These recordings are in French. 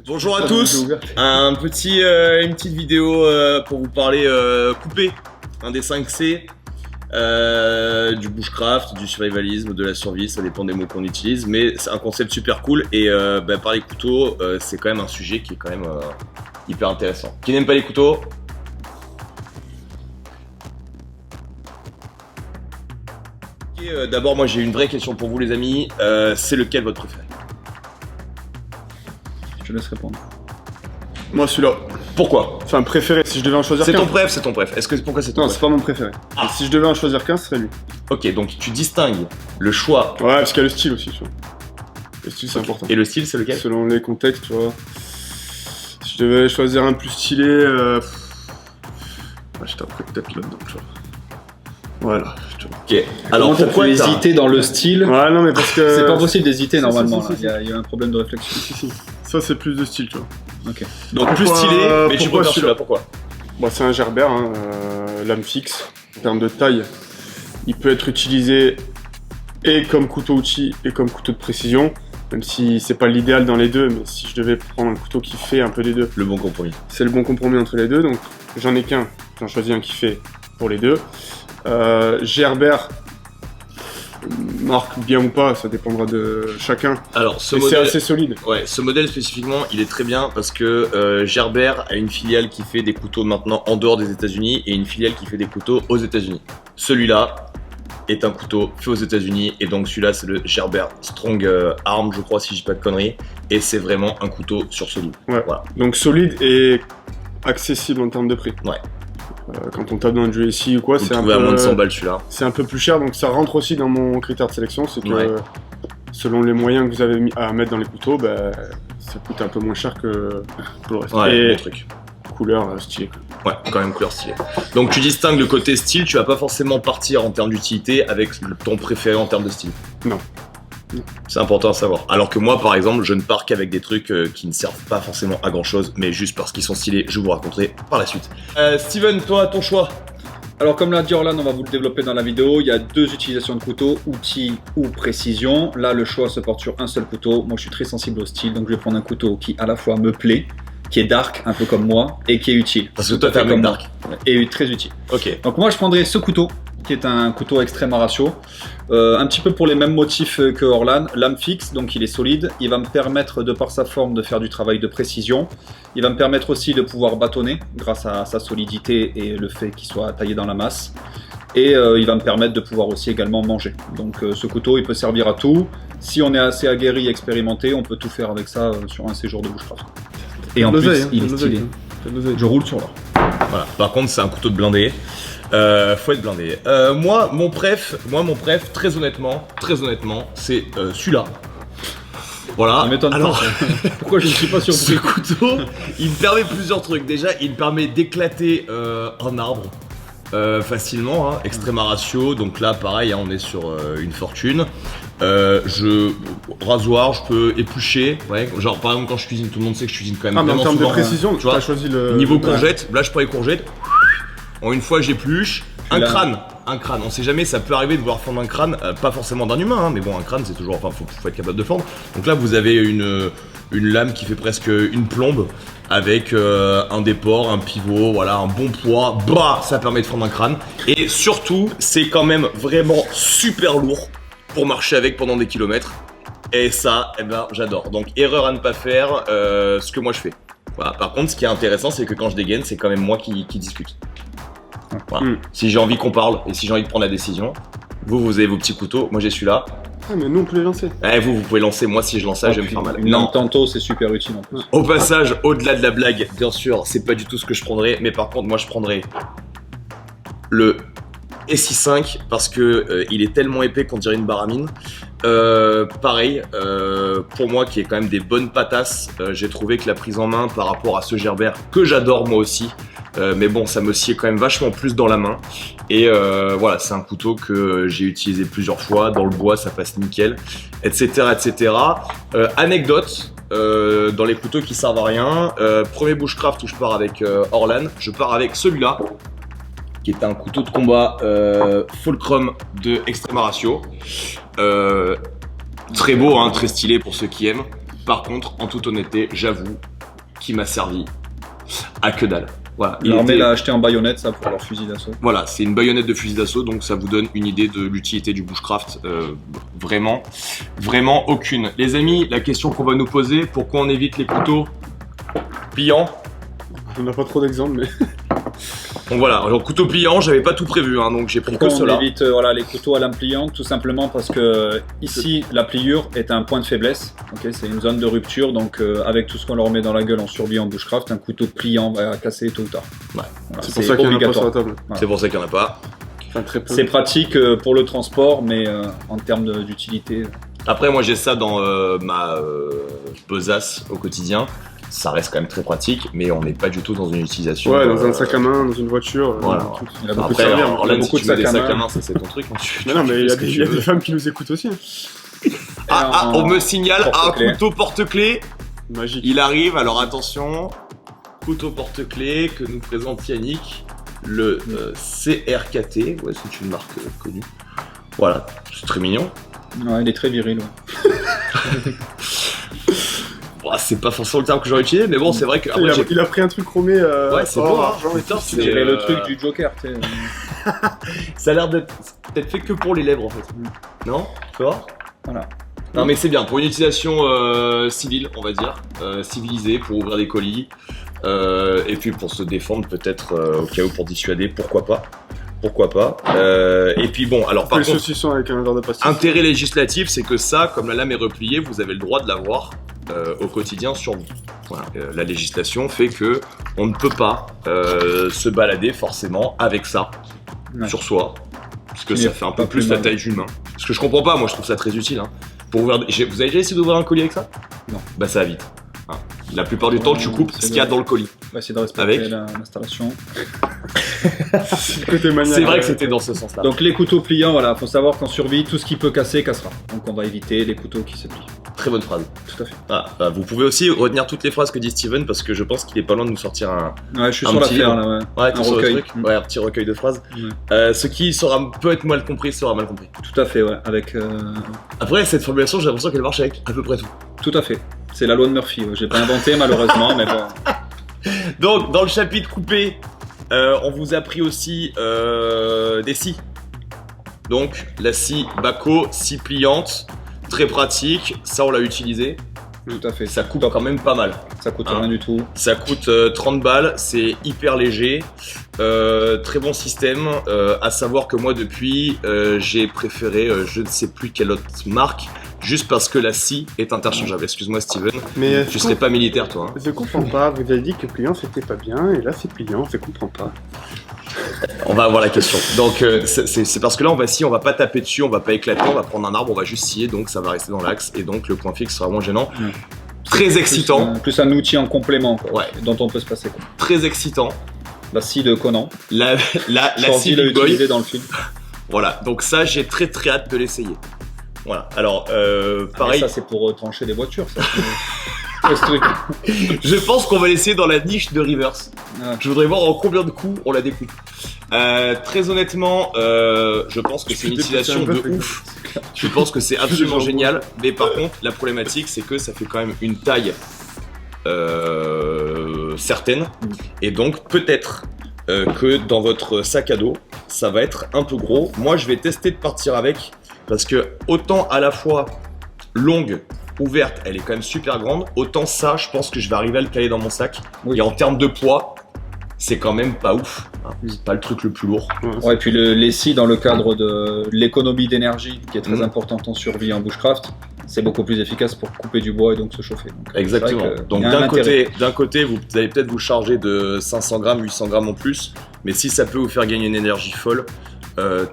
Bonjour à tous, une petite vidéo pour vous parler coupé, un des 5C, du bushcraft, du survivalisme, de la survie, ça dépend des mots qu'on utilise, mais c'est un concept super cool et parler couteaux, c'est quand même un sujet qui est quand même hyper intéressant. Qui n'aime pas les couteaux? D'abord moi j'ai une vraie question pour vous les amis, c'est lequel votre préféré? Je laisse répondre. Moi celui-là. Pourquoi? Enfin préféré, si je devais en choisir qu'un. C'est ton préf. Pourquoi c'est ton Non, préf? c'est pas mon préféré. Ah. Si je devais en choisir qu'un, ce serait lui. Ok, donc tu distingues le choix. Ouais, parce qu'il y a le style aussi, tu vois. Le style, c'est important. Et le style, c'est lequel? Selon les contextes, tu vois. Si je devais choisir un plus stylé, ouais, j'étais après peut-être là-dedans, tu vois. Voilà. Ok. Alors pourquoi tu hésité dans le style? Ouais, non, mais parce que. C'est pas possible d'hésiter normalement. si. Il y a un problème de réflexion. Si. Ça, c'est plus de style, tu vois. Ok. Donc plus stylé, mais tu préfères celui-là, pourquoi? Bon, c'est un gerbère, hein, lame fixe. En termes de taille, il peut être utilisé et comme couteau-outil et comme couteau de précision. Même si c'est pas l'idéal dans les deux, mais si je devais prendre un couteau qui fait un peu des deux. Le bon compromis. C'est le bon compromis entre les deux, donc j'en ai qu'un. J'en choisis un qui fait pour les deux. Gerbère, marque bien ou pas, ça dépendra de chacun. Alors ce mais modèle, c'est assez solide. Ouais, ce modèle spécifiquement, il est très bien parce que Gerbère a une filiale qui fait des couteaux maintenant en dehors des États-Unis et une filiale qui fait des couteaux aux États-Unis. Celui-là est un couteau fait aux États-Unis et donc celui-là c'est le Gerbère Strong Arm, je crois si je dis pas de conneries, et c'est vraiment un couteau sur solide. Ouais. Voilà. Donc solide et accessible en termes de prix. Ouais. Quand on tape dans le GSI ou quoi, Vous c'est un trouvez peu à moins de 100 balles celui-là. C'est un peu plus cher, donc ça rentre aussi dans mon critère de sélection, c'est que selon les moyens que vous avez mis à mettre dans les couteaux, ça coûte un peu moins cher que le reste. Ouais, et bon truc. Couleur stylée. Ouais, quand même couleur stylée. Donc tu distingues le côté style, tu vas pas forcément partir en termes d'utilité avec ton préféré en termes de style. Non. C'est important à savoir. Alors que moi, par exemple, je ne pars qu'avec des trucs qui ne servent pas forcément à grand chose, mais juste parce qu'ils sont stylés, je vous raconterai par la suite. Steven, toi, ton choix? Alors comme l'a dit Orlan, on va vous le développer dans la vidéo. Il y a deux utilisations de couteau, outil ou précision. Là, le choix se porte sur un seul couteau. Moi, je suis très sensible au style, donc je vais prendre un couteau qui à la fois me plaît, qui est dark, un peu comme moi, et qui est utile. Parce que toi, t'es un mec dark. Et très utile. Ok. Donc moi, je prendrais ce couteau, qui est un couteau extrême ratio, un petit peu pour les mêmes motifs que Orlan, lame fixe, donc il est solide, il va me permettre de par sa forme de faire du travail de précision, il va me permettre aussi de pouvoir bâtonner grâce à sa solidité et le fait qu'il soit taillé dans la masse, et il va me permettre de pouvoir aussi également manger. Donc ce couteau il peut servir à tout, si on est assez aguerri et expérimenté, on peut tout faire avec ça sur un séjour de bushcraft. Et en plus il est stylé, je roule sur l'or. Voilà. Par contre c'est un couteau de blindé. Faut être blindé. Moi, mon préf, très honnêtement, c'est celui-là. Voilà. Ça m'étonne Alors, pas. Pourquoi je ne suis pas surpris? ce couteau, il me permet plusieurs trucs. Déjà, il me permet d'éclater un arbre facilement, hein, extrême ratio. Donc là, pareil, hein, on est sur une fortune. Rasoir, je peux éplucher. Ouais, genre par exemple quand je cuisine, tout le monde sait que je cuisine quand même. Ah, mais en termes de souvent, précision, tu vois, as choisi le niveau courgette. Là, je prends les courgettes. En une fois j'épluche, un crâne, on sait jamais, ça peut arriver de vouloir fendre un crâne, pas forcément d'un humain, hein, mais bon un crâne c'est toujours, enfin faut être capable de fendre. Donc là vous avez une lame qui fait presque une plombe, avec un déport, un pivot, voilà, un bon poids, ça permet de fendre un crâne. Et surtout c'est quand même vraiment super lourd pour marcher avec pendant des kilomètres. Et ça, eh ben j'adore. Donc erreur à ne pas faire, ce que moi je fais. Voilà. Par contre ce qui est intéressant c'est que quand je dégaine c'est quand même moi qui discute. Voilà. Si j'ai envie qu'on parle et si j'ai envie de prendre la décision, vous avez vos petits couteaux, moi j'ai celui-là. Ah, mais nous on peut les lancer. Vous pouvez lancer, moi si je lance ça, je vais me faire mal. Non, tantôt c'est super utile en plus. Au passage, au-delà de la blague, bien sûr, c'est pas du tout ce que je prendrais, mais par contre, moi je prendrais le SI5 parce que il est tellement épais qu'on dirait une baramine. Pareil, pour moi qui est quand même des bonnes patasses, j'ai trouvé que la prise en main par rapport à ce gerbère que j'adore moi aussi, mais bon ça me sied quand même vachement plus dans la main et voilà c'est un couteau que j'ai utilisé plusieurs fois, dans le bois ça passe nickel, etc. Anecdote, dans les couteaux qui servent à rien, premier bushcraft où je pars avec Orlan, je pars avec celui-là qui est un couteau de combat Fulcrum de Extreme Ratio. Très beau, hein, très stylé pour ceux qui aiment. Par contre, en toute honnêteté, j'avoue, qui m'a servi à que dalle. Voilà. L'armée l'a acheté en baïonnette, ça, pour leur fusil d'assaut. Voilà, c'est une baïonnette de fusil d'assaut, donc ça vous donne une idée de l'utilité du bushcraft. Vraiment aucune. Les amis, la question qu'on va nous poser, pourquoi on évite les couteaux pliants? On n'a pas trop d'exemples, mais. Donc voilà, alors couteau pliant, j'avais pas tout prévu, hein, donc j'ai pris Pourquoi que on cela. évite les couteaux à lame pliante? Tout simplement parce que ici, la pliure est un point de faiblesse. Okay, c'est une zone de rupture, donc avec tout ce qu'on leur met dans la gueule en survie en bushcraft, un couteau pliant va casser tôt ou tard. Ouais. Voilà, C'est pour ça qu'il n'y en a pas sur la table. C'est pour ça qu'il n'y en a pas. Enfin, très peu. C'est pratique pour le transport, mais en termes d'utilité. Après, moi j'ai ça dans ma besace au quotidien. Ça reste quand même très pratique, mais on n'est pas du tout dans une utilisation. Ouais, dans un sac à main, dans une voiture. Voilà. Il a beaucoup Après, de servir. alors là, si beaucoup tu de mets des sacs à sacs à main. main, ça c'est ton truc. Non, mais il y a des femmes qui nous écoutent aussi. On me signale un porte-clés. couteau porte-clés. Magique. Il arrive, alors attention, couteau porte-clés que nous présente Yannick, le CRKT, ouais, c'est une marque connue. Voilà, c'est très mignon. Ouais, il est très viril. Ouais. Bon, c'est pas forcément le terme que j'aurais utilisé, mais bon, c'est vrai que. Après, Il a pris un truc chromé. Ouais, c'est beau, hein. genre, Putain, C'est c'est le truc du Joker, tu sais. ça a l'air d'être peut-être fait que pour les lèvres en fait. Non? Tu vois? Voilà. Non, mais c'est bien pour une utilisation civile, on va dire, civilisée, pour ouvrir des colis, et puis pour se défendre peut-être au cas où pour dissuader, pourquoi pas. Pourquoi pas. Et puis bon, alors par Le contre, saucisson avec un verre de pastis. intérêt législatif, c'est que ça, comme la lame est repliée, vous avez le droit de l'avoir au quotidien sur vous. Voilà. La législation fait que on ne peut pas se balader forcément avec ça Ouais. sur soi, parce que Il ça est fait un peu pas plus plus la mal. taille d'une main. Ce que je comprends pas, moi je trouve ça très utile. Hein. Pour ouvrir... Vous avez déjà essayé d'ouvrir un colis avec ça? Non. Bah ça va vite. Hein. La plupart du temps, tu coupes c'est ce qu'il y a le- dans le colis. On va essayer de respecter Avec l'installation. C'est le côté maniaque. C'est vrai que c'était dans ce sens-là. Donc les couteaux pliants, voilà, faut savoir qu'en survie, tout ce qui peut casser, cassera. Donc on va éviter les couteaux qui se plient. Très bonne phrase. Tout à fait. Ah, bah, vous pouvez aussi retenir toutes les phrases que dit Steven parce que je pense qu'il est pas loin de nous sortir un, Ouais, je suis Un sur petit l'affaire livre. là, ouais. ouais, Un sur le recueil. truc. Ouais, un petit recueil de phrases. Ouais. Ce qui peut être mal compris sera mal compris. Tout à fait, ouais. Avec. Après, cette formulation, j'ai l'impression qu'elle marche avec à peu près tout. Tout à fait. C'est la loi de Murphy. Ouais. J'ai pas inventé malheureusement, mais bon. Donc, dans le chapitre coupé, on vous a pris aussi des scies. Donc, la scie Baco, scie pliante, très pratique. Ça, on l'a utilisé. Tout à fait. Ça coupe quand même pas mal. Ça coûte Hein. rien du tout. Ça coûte 30 balles, c'est hyper léger, très bon système. À savoir que moi depuis, j'ai préféré je ne sais plus quelle autre marque, juste parce que la scie est interchangeable. Excuse-moi Steven, Mais tu serais pas militaire toi. Hein. je comprends pas. Vous avez dit que pliant c'était pas bien, et là c'est pliant. Je comprends pas. On va avoir la question. Donc c'est parce que là on va pas taper dessus, on va pas éclater, on va prendre un arbre, on va juste scier, donc ça va rester dans l'axe et donc le point fixe sera moins gênant. Ouais. Très excitant, Plus un outil en complément, quoi, Ouais. dont on peut se passer. Quoi. très excitant. La scie de Conan. La Shorty scie l'a Big Boy. utilisé dans le film. Voilà, donc ça j'ai très hâte de l'essayer. Voilà, alors Ah, pareil, mais ça c'est pour trancher des voitures, ça. Ouais, ce truc. je pense qu'on va l'essayer dans la niche de Rivers. Ouais. Je voudrais voir en combien de coups on la découpe. Très honnêtement, je pense que c'est une utilisation de ouf. Je pense que c'est absolument génial, mais par contre la problématique c'est que ça fait quand même une taille certaine, et donc peut-être que dans votre sac à dos ça va être un peu gros. Moi je vais tester de partir avec, parce que autant à la fois longue, ouverte, elle est quand même super grande, autant ça je pense que je vais arriver à le caler dans mon sac. Oui. Et en termes de poids, c'est quand même pas ouf, hein. C'est pas le truc le plus lourd. Ouais, et puis les scies dans le cadre de l'économie d'énergie qui est très Mhm. importante en survie en bushcraft, c'est beaucoup plus efficace pour couper du bois et donc se chauffer. Donc, Exactement. c'est vrai que Donc il y a un intérêt. d'un côté, vous allez peut-être vous charger de 500 grammes, 800 grammes en plus, mais si ça peut vous faire gagner une énergie folle,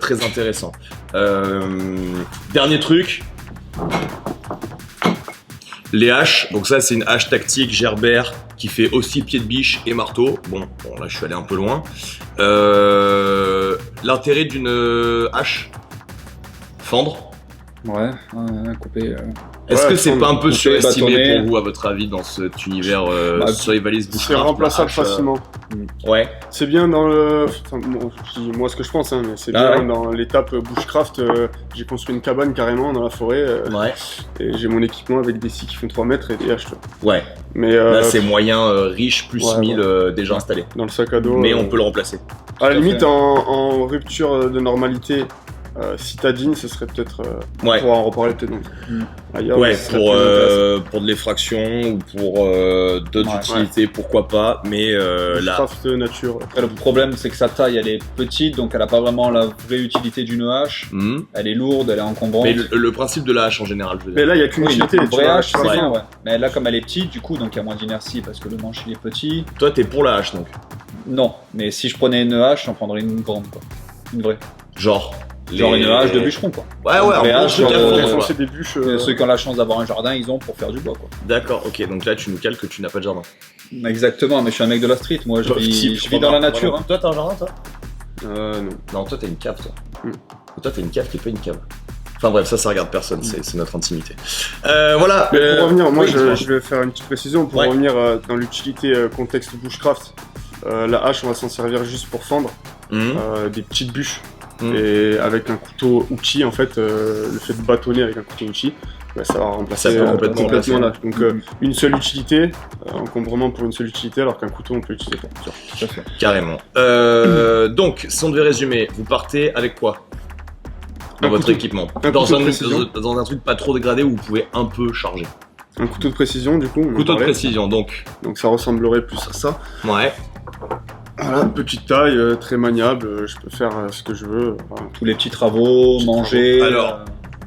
très intéressant. Dernier truc, les haches. Donc ça, c'est une hache tactique Gerber qui fait aussi pied de biche et marteau. Bon, là, je suis allé un peu loin. L'intérêt d'une hache, fendre. Ouais, couper. Est-ce Ouais, que c'est pas un peu couper, surestimé bâtonner. pour vous, à votre avis, dans cet univers Bah, survivalist C'est bushcraft, remplaçable la hache, facilement. Ouais. C'est bien dans le. Enfin, bon, je dis moi ce que je pense, hein, mais c'est Ah bien ouais. dans l'étape bushcraft. J'ai construit une cabane carrément dans la forêt Ouais. et j'ai mon équipement avec des scies qui font 3 mètres et des haches. Tu vois. Ouais. Mais Là, c'est moyen riche plus ouais, 1000 déjà installé. dans le sac à dos. Mais on peut le remplacer. À la Tout à limite, fait. en rupture de normalité citadine, ce serait peut-être. Ouais. On pourra en reparler peut-être donc. Ailleurs, Ouais, ce serait plus intéressant. pour de l'effraction ou pour d'autres Ouais. utilités, pourquoi pas. Mais là, Bushcraft nature. Et le problème, c'est que sa taille, elle est petite, donc elle a pas vraiment la vraie utilité d'une hache. Elle est lourde, elle est encombrante. mais le principe de la hache en général, je veux Mais dire. là, il n'y a qu'une Oui, utilité. une tu vraie vois, hache, tu c'est vois. bien, ouais. Mais là, comme elle est petite, du coup, donc il y a moins d'inertie parce que le manche il est petit. Toi, t'es pour la hache donc. Non, mais si je prenais une hache, j'en prendrais une grande, quoi. Une vraie. Genre. Genre une hache de bûcheron, quoi. Ouais, ouais, Une vraie un bon hache, truc à genre, fond, Pour quoi. défoncer des bûches. Ceux qui ont la chance d'avoir un jardin, ils ont pour faire du bois, quoi. D'accord, ok, donc là tu nous cales que tu n'as pas de jardin. Exactement, mais je suis un mec de la street, moi je vis dans la nature. Hein. Toi t'as un jardin toi? Non. Non, toi t'as une cave toi. Hmm. Toi t'as une cave qui est pas une cave. Enfin bref, ça regarde personne, c'est notre intimité. Voilà. Mais pour revenir, moi oui, dis-moi. je vais faire une petite précision pour Ouais. revenir dans l'utilité contexte bushcraft. La hache, on va s'en servir juste pour fendre des petites bûches. Et avec un couteau outil, en fait, le fait de bâtonner avec un couteau outil, bah, ça va remplacer Ça peut complètement complètement l'âge. Donc Mhm. une seule utilité, encombrement pour une seule utilité, alors qu'un couteau on peut l'utiliser pour plusieurs. Tout à fait. Carrément. Donc, si on devait résumer, vous partez avec quoi dans Un votre couteau. équipement Un dans couteau un, de précision. dans un truc pas trop dégradé où vous pouvez un peu charger. Un couteau de précision, du coup. on en Couteau de parlait. précision, donc. Donc ça ressemblerait plus à ça. Ouais. Voilà, petite taille, très maniable, je peux faire ce que je veux. Enfin, Tous les petits travaux, manger. Alors.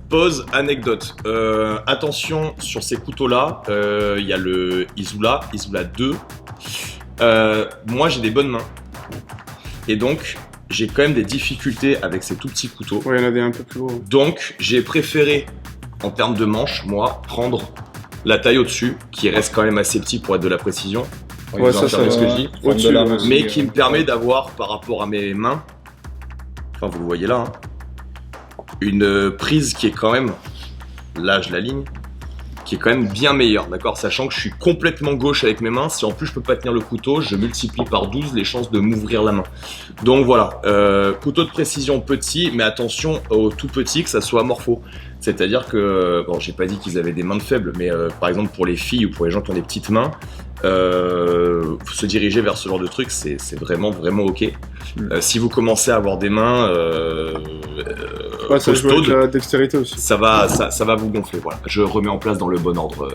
Pause, anecdote. Attention sur ces couteaux-là, il y a le Isula 2. Moi j'ai des bonnes mains. Et donc j'ai quand même des difficultés avec ces tout petits couteaux. ouais, il y en a des un peu plus gros. Donc j'ai préféré, en termes de manche, moi, prendre la taille au-dessus, qui reste quand même assez petit pour être de la précision. Ouais, ça, Vous entendez ça ce que va. je dis. Au-dessus, de l'arme ouais. aussi, Mais qui me permet d'avoir, par rapport à mes mains, enfin vous le voyez là, hein, une prise qui est quand même, là je l'aligne, qui est quand même bien meilleure, d'accord? Sachant que je suis complètement gauche avec mes mains, si en plus je peux pas tenir le couteau, je multiplie par 12 les chances de m'ouvrir la main. Donc voilà, couteau de précision petit, mais attention au tout petit, que ça soit morpho. C'est-à-dire que, bon, j'ai pas dit qu'ils avaient des mains de faibles, mais par exemple pour les filles ou pour les gens qui ont des petites mains, se diriger vers ce genre de truc, c'est vraiment ok. Si vous commencez à avoir des mains Ouais, ça joue avec costaudes, la dextérité aussi. ça va vous gonfler. Voilà, je remets en place dans le bon ordre,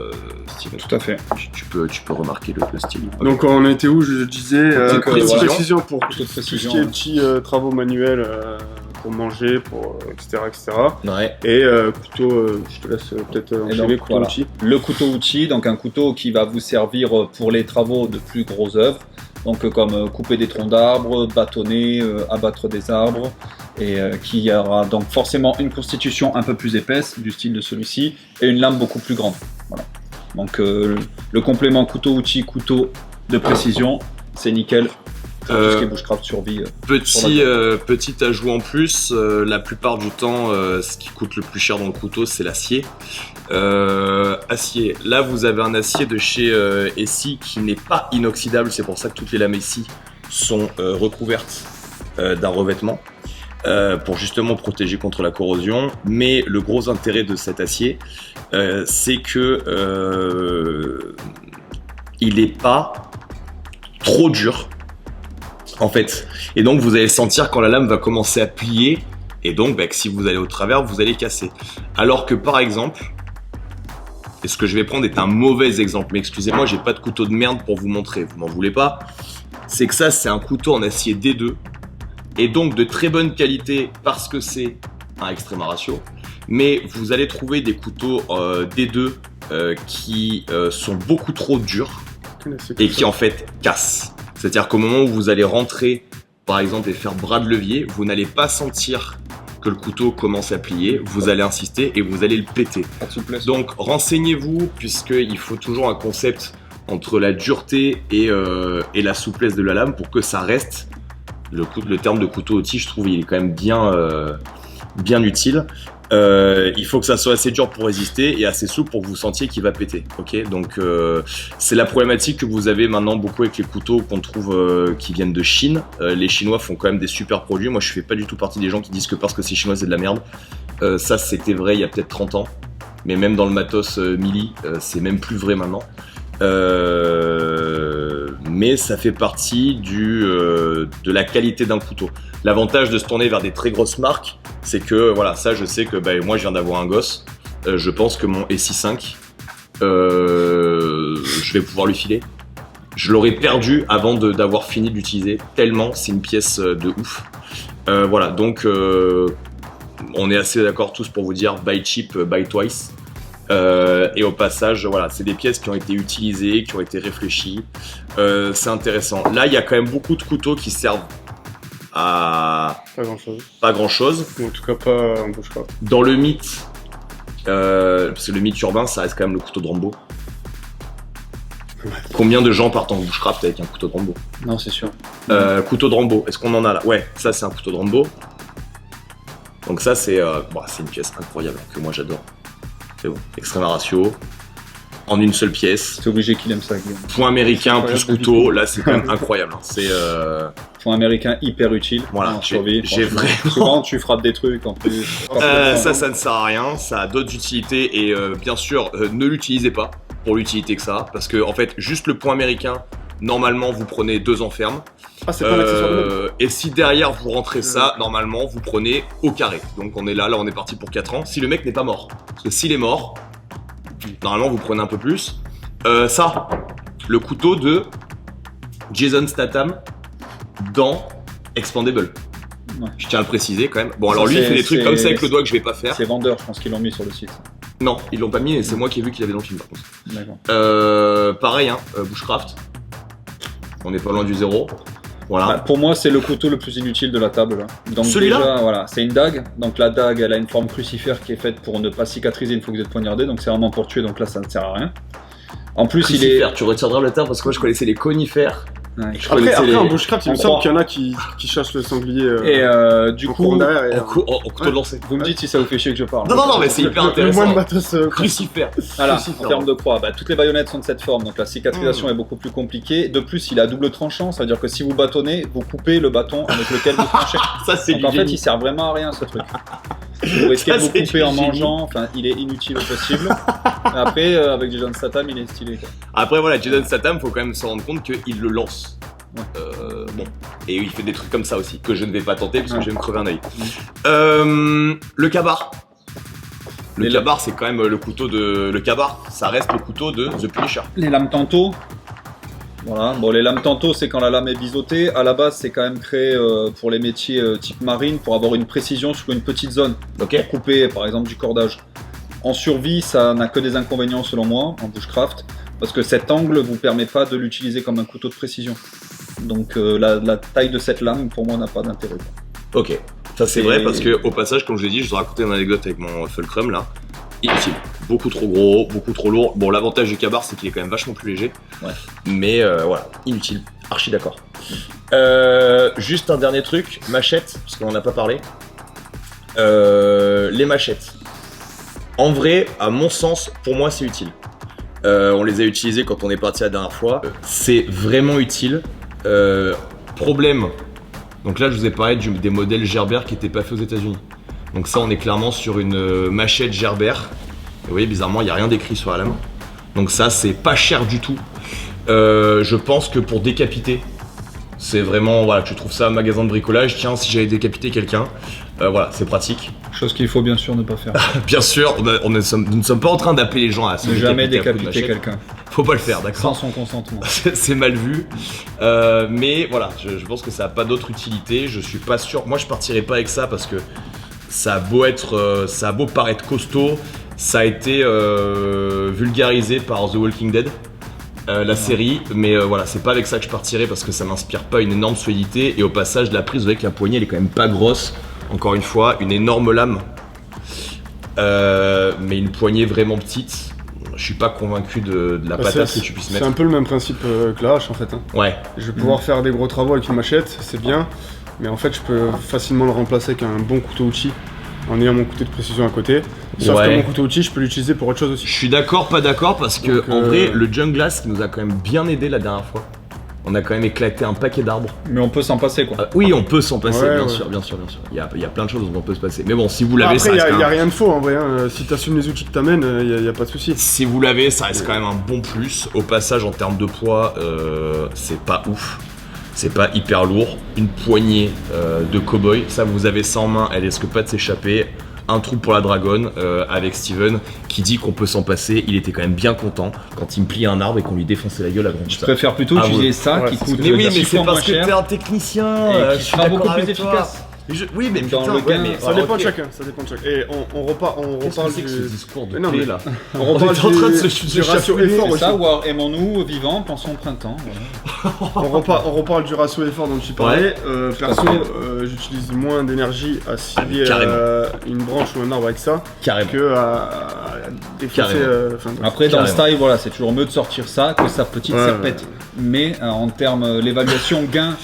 Steven. Tout à fait. Tu peux remarquer le style. Donc on était où? Je disais Donc, couteau de voilà. précision pour Couteau de tout ce précision. qui est petits travaux manuels pour manger, pour etc. Ouais. Et couteau, je te laisse peut-être Et enchaîner, donc, couteau voilà. outil. Le couteau outil, donc un couteau qui va vous servir pour les travaux de plus grosses œuvres, donc comme couper des troncs d'arbres, bâtonner, abattre des arbres, et qui aura donc forcément une constitution un peu plus épaisse du style de celui-ci et une lame beaucoup plus grande. Voilà. Donc le complément couteau-outil, couteau de précision, c'est nickel. Pour tout ce qui est bushcraft survie. Petit ajout en plus, la plupart du temps, ce qui coûte le plus cher dans le couteau, c'est l'acier. Acier. Là, vous avez un acier de chez Essie qui n'est pas inoxydable. C'est pour ça que toutes les lames Essie sont recouvertes d'un revêtement pour justement protéger contre la corrosion. Mais le gros intérêt de cet acier, c'est que il n'est pas trop dur. En fait, et donc vous allez sentir quand la lame va commencer à plier, et donc que si vous allez au travers, vous allez casser. Alors que par exemple, et ce que je vais prendre est un mauvais exemple, mais excusez-moi, j'ai pas de couteau de merde pour vous montrer, vous m'en voulez pas. C'est que ça, c'est un couteau en acier D2, et donc de très bonne qualité parce que c'est un Extrema Ratio, mais vous allez trouver des couteaux D2 qui sont beaucoup trop durs et qui en fait cassent. C'est-à-dire qu'au moment où vous allez rentrer, par exemple, et faire bras de levier, vous n'allez pas sentir que le couteau commence à plier, vous allez insister et vous allez le péter. Pas de souplesse. Donc renseignez-vous, puisqu'il faut toujours un concept entre la dureté et la souplesse de la lame pour que ça reste. Le terme de couteau outil, je trouve, il est quand même bien utile. Il faut que ça soit assez dur pour résister et assez souple pour que vous sentiez qu'il va péter. Ok, donc c'est la problématique que vous avez maintenant beaucoup avec les couteaux qu'on trouve qui viennent de Chine. Les Chinois font quand même des super produits. Moi, je fais pas du tout partie des gens qui disent que parce que c'est chinois, c'est de la merde. Ça, c'était vrai il y a peut-être 30 ans. Mais même dans le matos Mili, c'est même plus vrai maintenant. Mais ça fait partie de la qualité d'un couteau. L'avantage de se tourner vers des très grosses marques, c'est que voilà, ça je sais que moi je viens d'avoir un gosse, je pense que mon SI5, je vais pouvoir lui filer. Je l'aurais perdu avant d'avoir fini de l'utiliser, tellement c'est une pièce de ouf. Voilà, donc on est assez d'accord tous pour vous dire buy cheap, buy twice. Et au passage, voilà, c'est des pièces qui ont été utilisées, qui ont été réfléchies. C'est intéressant. Là, il y a quand même beaucoup de couteaux qui servent à Pas grand chose. Ou en tout cas, pas en bushcraft. Dans le mythe, parce que le mythe urbain, ça reste quand même le couteau de Rambo. Ouais. Combien de gens partent en bushcraft avec un couteau de Rambo? Non, c'est sûr. Couteau de Rambo, est-ce qu'on en a là? Ouais, ça c'est un couteau de Rambo. Donc ça c'est une pièce incroyable que moi j'adore. C'est bon, extrême ratio, en une seule pièce. C'est obligé qu'il aime ça, Guillaume. Point américain plus couteau, là c'est quand même incroyable. C'est Point américain hyper utile. Voilà, en survie, j'ai franchement. vraiment- Souvent, tu frappes des trucs en plus. ça ne sert à rien, ça a d'autres utilités et bien sûr ne l'utilisez pas pour l'utilité que ça a, parce que en fait juste le point américain, normalement vous prenez 2 enfermes. Ah, c'est pas un accessoire de mode. Et si derrière vous rentrez ça, normalement vous prenez au carré. Donc on est là on est parti pour 4 ans. Si le mec n'est pas mort, parce que s'il est mort, normalement vous prenez un peu plus. Ça, le couteau de Jason Statham dans Expandable. Ouais. Je tiens à le préciser quand même. Bon alors Ça, lui il c'est- fait des trucs c'est- comme ça avec le doigt que je vais pas faire. C'est vendeur, je pense qu'ils l'ont mis sur le site. Non, ils l'ont pas mis et c'est moi qui ai vu qu'il avait dans le film par contre. D'accord. Pareil, bushcraft. On n'est pas loin du zéro. Voilà. Bah, pour moi, c'est le couteau le plus inutile de la table. Là. Donc Celui-là déjà, voilà, c'est une dague. Donc la dague, elle a une forme crucifère qui est faite pour ne pas cicatriser une fois que vous êtes poignardé. Donc c'est vraiment pour tuer. Donc là, ça ne sert à rien. En plus, il est. Crucifère, tu retiendras le terme parce que moi je connaissais les conifères. Ouais. Je Après, connaissais les... en bushcraft, il me en semble croix. qu'il y en a qui chassent le sanglier Et du en coup, courant derrière. et, en couteau de lancer. vous me dites si ça vous fait chier que je parle. Non, mais c'est hyper le intéressant. moins de matos. Crucifère. Voilà, Crucifère. en termes de croix, bah, toutes les baïonnettes sont de cette forme, donc la cicatrisation est beaucoup plus compliquée. De plus, il a double tranchant, ça veut dire que si vous bâtonnez, vous coupez le bâton avec lequel vous tranchez. Ça c'est Donc du en fait, génie. il sert vraiment à rien ce truc. Vous risquez Ça, de vous c'est couper du en génie. mangeant, enfin, il est inutile au possible. Après, avec Jason Statham, il est stylé. Quoi. Après voilà, Jason Statham, faut quand même se rendre compte qu'il le lance. Ouais. Bon, et il fait des trucs comme ça aussi que je ne vais pas tenter parce que Ouais. je vais me crever un œil. Le cabar. Le Et cabar, c'est quand même le couteau de. Le cabar, ça reste le couteau de The Punisher. Les lames tanto. Voilà, bon, les lames tanto, c'est quand la lame est biseautée. À la base, c'est quand même créé pour les métiers type marine pour avoir une précision sur une petite zone. Ok. Pour couper, par exemple, du cordage. En survie, ça n'a que des inconvénients selon moi, en bushcraft, parce que cet angle vous permet pas de l'utiliser comme un couteau de précision. Donc la taille de cette lame, pour moi, n'a pas d'intérêt. Ok. Ça c'est Et- vrai parce que au passage, comme je l'ai dit, je vous ai raconté une anecdote avec mon Fulcrum là. Inutile. Beaucoup trop gros, beaucoup trop lourd. Bon, l'avantage du cabar, c'est qu'il est quand même vachement plus léger. Ouais. Mais voilà, inutile. Archi d'accord. Juste un dernier truc, machette, parce qu'on n'en a pas parlé. Les machettes. En vrai, à mon sens, pour moi, c'est utile. On les a utilisées quand on est parti la dernière fois. C'est vraiment utile. Problème. Donc là, je vous ai parlé des modèles Gerber qui n'étaient pas faits aux États-Unis. Donc ça, on est clairement sur une machette Gerber. Et vous voyez, bizarrement, il n'y a rien d'écrit sur la lame. Donc ça, c'est pas cher du tout. Je pense que pour décapiter, c'est vraiment, voilà, tu trouves ça à un magasin de bricolage. Tiens, si j'avais décapité quelqu'un, voilà, c'est pratique. Chose qu'il faut bien sûr ne pas faire. Bien sûr, nous ne sommes pas en train d'appeler les gens à se Ne jamais décapiter à coups de décapiter machette. quelqu'un. Faut pas le faire, Sans d'accord. son consentement. C'est mal vu. Mais voilà, je pense que ça n'a pas d'autre utilité. Je suis pas sûr. Moi, je partirais pas avec ça parce que ça a beau être, ça a beau paraître costaud, ça a été vulgarisé par The Walking Dead. La série, mais voilà, c'est pas avec ça que je partirais parce que ça m'inspire pas une énorme solidité et au passage la prise, vous voyez que la poignée elle est quand même pas grosse, encore une fois, une énorme lame, mais une poignée vraiment petite. Je suis pas convaincu de la patate que tu puisses C'est mettre. un peu le même principe que la hache en fait. Hein. Ouais, Je vais pouvoir faire des gros travaux avec une machette, c'est bien, mais en fait je peux facilement le remplacer avec un bon couteau outil en ayant mon couteau de précision à côté. Sauf Ouais. que mon couteau outil, je peux l'utiliser pour autre chose Je aussi. suis d'accord, pas d'accord, parce que Donc, en vrai, le Junglass nous a quand même bien aidé la dernière fois. On a quand même éclaté un paquet d'arbres. Mais on peut s'en passer quoi. Oui, on peut s'en passer, Ouais, bien ouais. sûr, bien sûr, bien sûr. Il y a plein de choses dont on peut se passer. Mais bon, si vous l'avez, ça Après, reste il quand n'y a même... rien de faux en vrai. Hein. Si tu assumes les outils que t'amènes, il n'y a pas de souci. Si vous l'avez, ça reste quand même un bon plus. Au passage, en termes de poids, c'est pas ouf. C'est pas hyper lourd. Une poignée de cow-boy, ça vous avez ça en main, elle risque pas de s'échapper. Un trou pour la dragonne avec Steven qui dit qu'on peut s'en passer. Il était quand même bien content quand il me pliait un arbre et qu'on lui défonçait la gueule à grand Je préfère plutôt Ah, utiliser ouais. ça Ouais, qui c'est coûte Mais oui, mais 6 c'est fois moins parce que cher t'es un technicien. et je qui suis sera d'accord beaucoup plus avec toi. efficace. Oui, mais Dans putain, le ouais, gain, mais Ça alors, dépend ok. de chacun, ça dépend de chacun. Et on reparle Qu'est-ce que du... c'est que ce discours de Mais non, clé mais- là On reparle était en train de du se ratio chafouiner, effort C'est aussi. ça, ou alors aimons-nous vivants, pensons au printemps. Voilà. On reparle du ratio effort dont tu parlais. Perso, j'utilise moins d'énergie à scier carrément. une branche ou un arbre avec ça Carrément. que à défoncer. Carrément. Enfin, bref. Après, dans le Carrément. style, voilà, c'est toujours mieux de sortir ça que sa petite Ouais, serpette. Mais en termes l'évaluation gain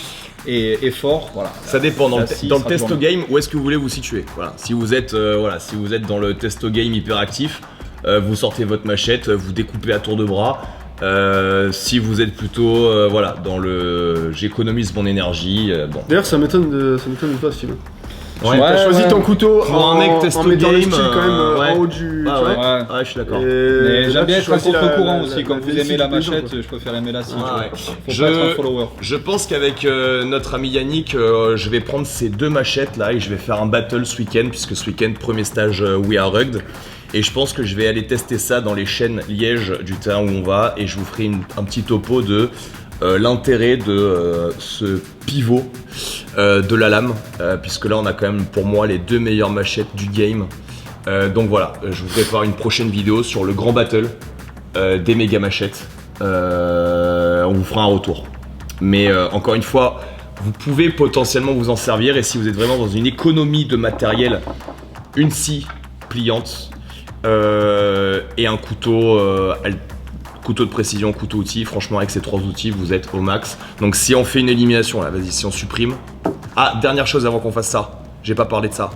et effort, voilà. Ça dépend. Dans Là, le, si, dans le sera testo toujours game, où est-ce que vous voulez vous situer? Voilà. Si vous êtes dans le testo game hyperactif, vous sortez votre machette, vous découpez à tour de bras. Si vous êtes plutôt dans le j'économise mon énergie, bon. D'ailleurs, ça m'étonne pas, Steven. Ouais. T'as choisi ton couteau Pour un mec testo en mettant le game, style quand même ouais. en haut du. Ah tu ouais. vois. Ouais. Ouais, je suis d'accord. Et Mais là, j'aime bien tu être à choisis contre-courant la- aussi. la- Quand la vous aimez la velléité machette, des gens, je préfère aimer la scie. Ouais, tu vois. ouais. Faut Je- pas être un follower. Je pense qu'avec notre ami Yannick, je vais prendre ces deux machettes là et je vais faire un battle ce week-end, puisque ce week-end, premier stage We Are Rugged. Et je pense que je vais aller tester ça dans les chaînes Liège du terrain où on va, et je vous ferai un petit topo de l'intérêt de ce pivot de la lame, puisque là on a quand même pour moi les deux meilleures machettes du game. Donc voilà, je vous prépare une prochaine vidéo sur le grand battle des méga machettes. On vous fera un retour. Mais encore une fois, vous pouvez potentiellement vous en servir, et si vous êtes vraiment dans une économie de matériel, une scie pliante et un couteau couteau de précision, couteau outil, franchement avec ces trois outils vous êtes au max. Donc si on fait une élimination là, vas-y, si on supprime. Ah, dernière chose avant qu'on fasse ça, j'ai pas parlé de ça.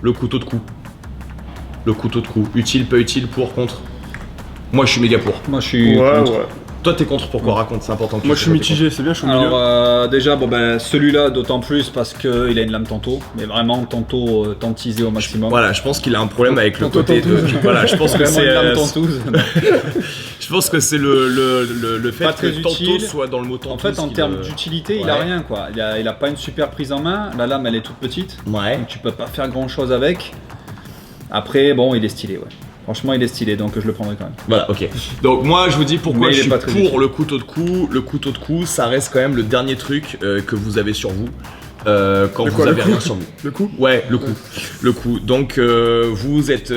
Le couteau de cou. Le couteau de cou, utile, pas utile, pour, contre. Moi je suis méga pour. Moi, je suis Ouais, contre. ouais. Toi t'es contre, pourquoi? Raconte, c'est important. que Moi, tu je suis sais pas, t'es mitigé, c'est bien, je suis au milieu. Alors déjà, celui-là d'autant plus parce qu'il a une lame tantôt, mais vraiment tantôt tantisé au maximum. Voilà, je pense qu'il a un problème avec le Tantôt côté de. tantouse. Voilà, je pense que Vraiment c'est. une lame tantouse. Je pense que c'est le fait Pas que très tantôt utile. soit dans le mot tantôt. En fait, en termes d'utilité, il a rien quoi. Il a pas une super prise en main. La lame, elle est toute petite, Ouais. donc tu peux pas faire grand chose avec. Après, bon, il est stylé, ouais. Franchement, il est stylé, donc je le prendrai quand même. Voilà, ok. Donc moi je vous dis pourquoi Mais il je est suis pas très pour utile. le couteau de cou. Le couteau de cou, ça reste quand même le dernier truc que vous avez sur vous quand Le vous quoi, le avez coup rien sur vous. Le coup Ouais, le coup. Le coup. Donc vous êtes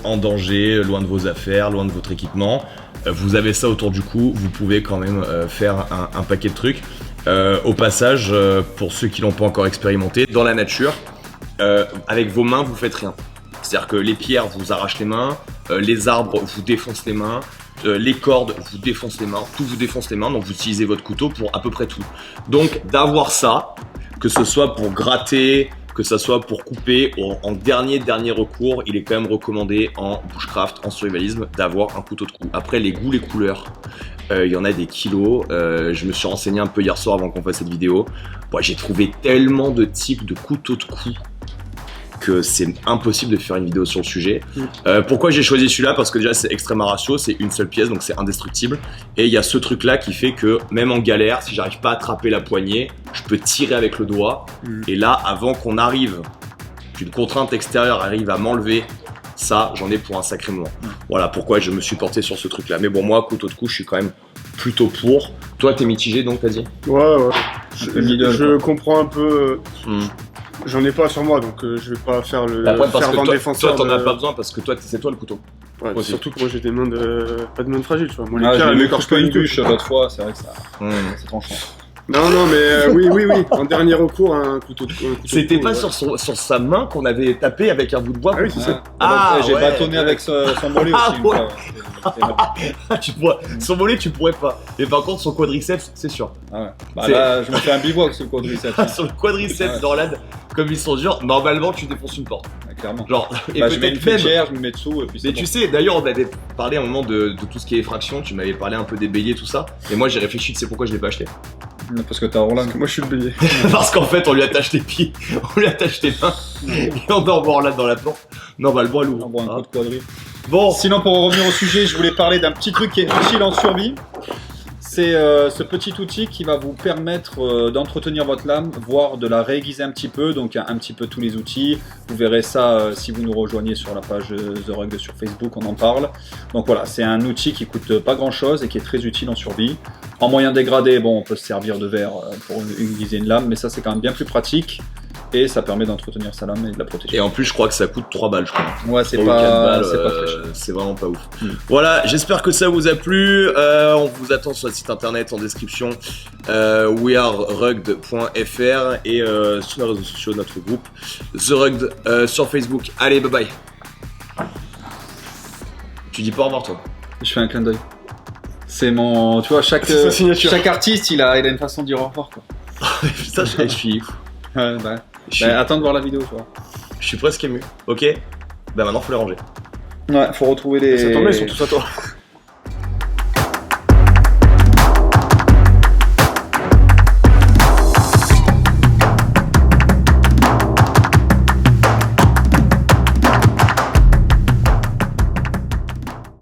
en danger, loin de vos affaires, loin de votre équipement. Vous avez ça autour du cou, vous pouvez quand même faire un paquet de trucs. Au passage, pour ceux qui l'ont pas encore expérimenté, dans la nature, avec vos mains, vous faites rien. C'est-à-dire que les pierres vous arrachent les mains, les arbres vous défoncent les mains, les cordes vous défoncent les mains, tout vous défonce les mains, donc vous utilisez votre couteau pour à peu près tout. Donc d'avoir ça, que ce soit pour gratter, que ce soit pour couper, en dernier recours, il est quand même recommandé en bushcraft, en survivalisme, d'avoir un couteau de cou. Après les goûts, les couleurs, il y en a des kilos. Je me suis renseigné un peu hier soir avant qu'on fasse cette vidéo. Bon, j'ai trouvé tellement de types de couteaux de cou que c'est impossible de faire une vidéo sur le sujet. Pourquoi j'ai choisi celui-là? Parce que déjà c'est extrêmement ratio, c'est une seule pièce, donc c'est indestructible. Et il y a ce truc là qui fait que même en galère, si j'arrive pas à attraper la poignée, je peux tirer avec le doigt. Et là, avant qu'on arrive, qu'une contrainte extérieure arrive à m'enlever, ça j'en ai pour un sacré moment. Voilà pourquoi je me suis porté sur ce truc là. Mais bon, moi couteau de cou, je suis quand même plutôt pour. Toi t'es mitigé donc, vas-y. Ouais, ouais. peu middle, Je comprends un peu. Hmm. J'en ai pas sur moi, donc je vais pas faire le Après, parce que fervent toi défenseur. t'en as de- pas besoin parce que toi c'est toi le couteau. Ouais, aussi. surtout que moi j'ai des mains pas de mains fragiles, tu vois. Moi, Ah, les pierres, j'ai elles vu m'écorchent couper pas une du tout. bûche l'autre fois, c'est vrai que ça, Hmm. c'est tranchant. Non, mais oui. En dernier recours, un couteau de C'était couteau, pas sur sa main qu'on avait tapé avec un bout de bois. Ah oui, c'est ça. J'ai ouais, bâtonné avec son mollet Ah, aussi. une ouais. fois, Tu pourrais... Son mollet, tu pourrais pas. Mais par contre, son quadriceps, c'est sûr. Ah ouais. Bah C'est- là, je me fais un bivouac sur le quadriceps. Sur le quadriceps Ouais. d'Orlane, comme ils sont durs, normalement, tu défonces une porte. Ouais, clairement. Genre, et Bah, je mets une peut-être même. fêtière, je me mets dessous et puis Mais c'est tu bon. sais, d'ailleurs, on avait parlé à un moment de tout ce qui est effraction. Tu m'avais parlé un peu des béliers, tout ça. Et moi, j'ai réfléchi, tu sais pourquoi je l'ai pas acheté. Parce que t'as Orlan. Moi, je suis le bélier. Parce qu'en fait, on lui attache les pieds, on lui attache les mains, et on dort Orlane dans la porte. Normalement, elle On ouvre. boit un Hein. coup de quadri. Bon, Sinon, pour revenir au sujet, je voulais parler d'un petit truc qui est utile en survie. C'est ce petit outil qui va vous permettre d'entretenir votre lame, voire de la réaiguiser un petit peu, donc un petit peu tous les outils. Vous verrez ça si vous nous rejoignez sur la page The Rug sur Facebook, on en parle. Donc voilà, c'est un outil qui coûte pas grand chose et qui est très utile en survie. En moyen dégradé, bon, on peut se servir de verre pour aiguiser une lame, mais ça c'est quand même bien plus pratique. Et ça permet d'entretenir sa lame et de la protéger. et en plus, je crois que ça coûte 3 balles, je crois. Ouais, c'est 3 ou 4 pas, balles, c'est pas très cher. c'est vraiment pas ouf. Voilà, j'espère que ça vous a plu. On vous attend sur le site internet en description, wearerugged.fr et sur les réseaux sociaux, notre groupe The Rugged sur Facebook. Allez, bye bye. Tu dis pas au revoir, toi. Je fais un clin d'œil. C'est mon. Tu vois, C'est sa signature. chaque artiste, il a une façon de dire au revoir, quoi. Putain, je suis Ouais, attends de voir la vidéo, tu vois. je suis presque ému. Ok. Bah maintenant, faut les ranger. Ouais, faut retrouver les. Ça tombe, ils sont tous à toi.